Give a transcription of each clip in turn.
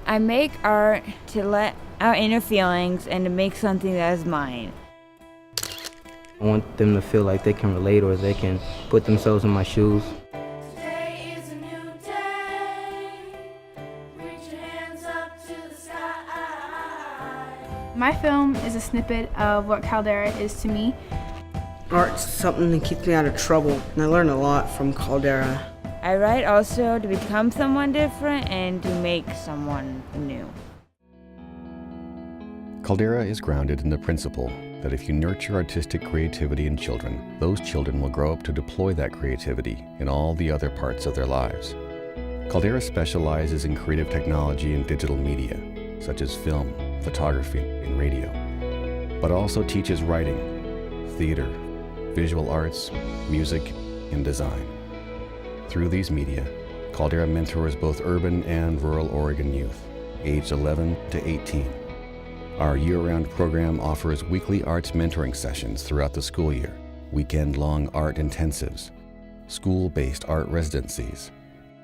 I make art to let out inner feelings and to make something that is mine. I want them to feel like they can relate or they can put themselves in my shoes. Today is a new day. Reach your hands up to the sky. My film is a snippet of what Caldera is to me. Art's something that keeps me out of trouble, and I learn a lot from Caldera. I write also to become someone different and to make someone new. Caldera is grounded in the principle that if you nurture artistic creativity in children, those children will grow up to deploy that creativity in all the other parts of their lives. Caldera specializes in creative technology and digital media, such as film, photography, and radio, but also teaches writing, theater, visual arts, music, and design. Through these media, Caldera mentors both urban and rural Oregon youth, aged 11 to 18. Our year-round program offers weekly arts mentoring sessions throughout the school year, weekend-long art intensives, school-based art residencies,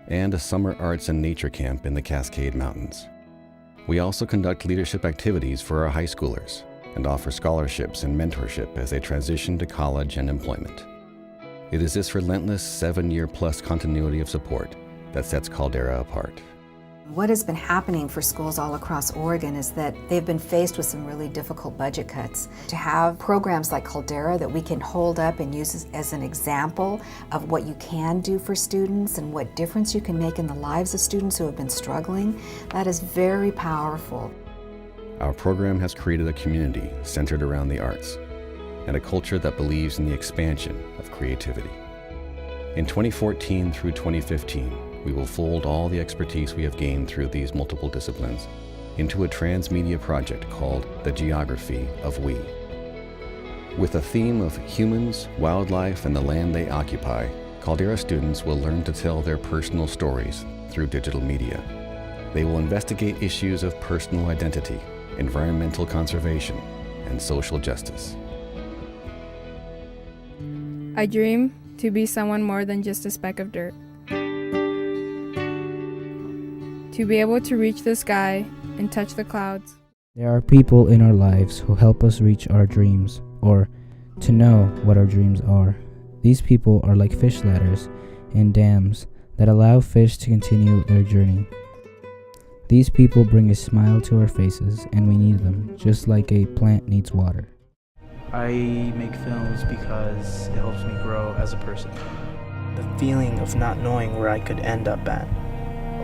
and a summer arts and nature camp in the Cascade Mountains. We also conduct leadership activities for our high schoolers and offer scholarships and mentorship as they transition to college and employment. It is this relentless 7-year-plus continuity of support that sets Caldera apart. What has been happening for schools all across Oregon is that they've been faced with some really difficult budget cuts. To have programs like Caldera that we can hold up and use as an example of what you can do for students and what difference you can make in the lives of students who have been struggling, that is very powerful. Our program has created a community centered around the arts and a culture that believes in the expansion of creativity. In 2014 through 2015, we will fold all the expertise we have gained through these multiple disciplines into a transmedia project called The Geography of We. With a theme of humans, wildlife, and the land they occupy, Caldera students will learn to tell their personal stories through digital media. They will investigate issues of personal identity, environmental conservation, and social justice. I dream to be someone more than just a speck of dirt. To be able to reach the sky and touch the clouds. There are people in our lives who help us reach our dreams, or to know what our dreams are. These people are like fish ladders and dams that allow fish to continue their journey. These people bring a smile to our faces, and we need them, just like a plant needs water. I make films because it helps me grow as a person. The feeling of not knowing where I could end up at.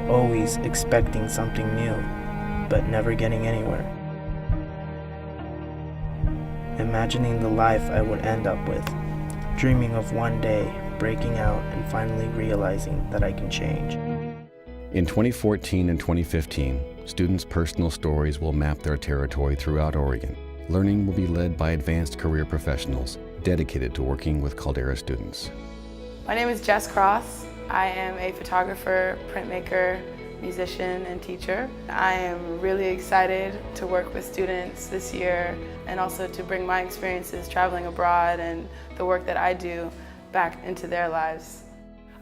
Always expecting something new, but never getting anywhere. Imagining the life I would end up with. Dreaming of one day breaking out and finally realizing that I can change. In 2014 and 2015, students' personal stories will map their territory throughout Oregon. Learning will be led by advanced career professionals dedicated to working with Caldera students. My name is Jess Cross. I am a photographer, printmaker, musician, and teacher. I am really excited to work with students this year and also to bring my experiences traveling abroad and the work that I do back into their lives.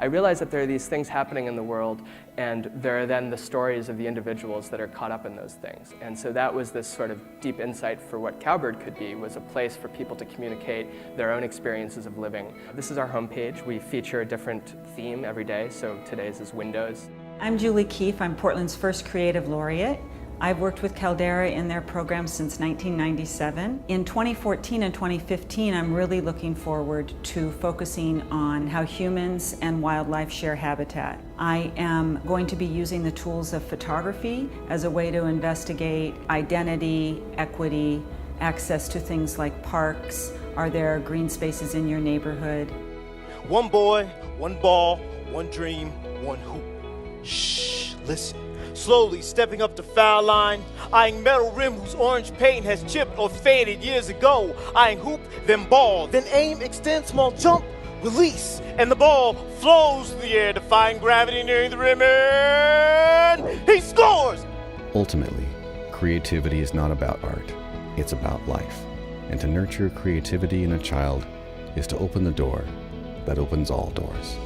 I realize that there are these things happening in the world, and there are then the stories of the individuals that are caught up in those things. And so that was this sort of deep insight for what Cowbird could be, was a place for people to communicate their own experiences of living. This is our homepage. We feature a different theme every day, so today's is windows. I'm Julie Keefe. I'm Portland's first creative laureate. I've worked with Caldera in their program since 1997. In 2014 and 2015, I'm really looking forward to focusing on how humans and wildlife share habitat. I am going to be using the tools of photography as a way to investigate identity, equity, access to things like parks. Are there green spaces in your neighborhood? One boy, one ball, one dream, one hoop. Shh, listen. Slowly stepping up the foul line, eyeing metal rim whose orange paint has chipped or faded years ago, eyeing hoop, then ball, then aim, extend, small jump, release, and the ball flows through the air, defying gravity nearing the rim, and he scores! Ultimately, creativity is not about art, it's about life. And to nurture creativity in a child is to open the door that opens all doors.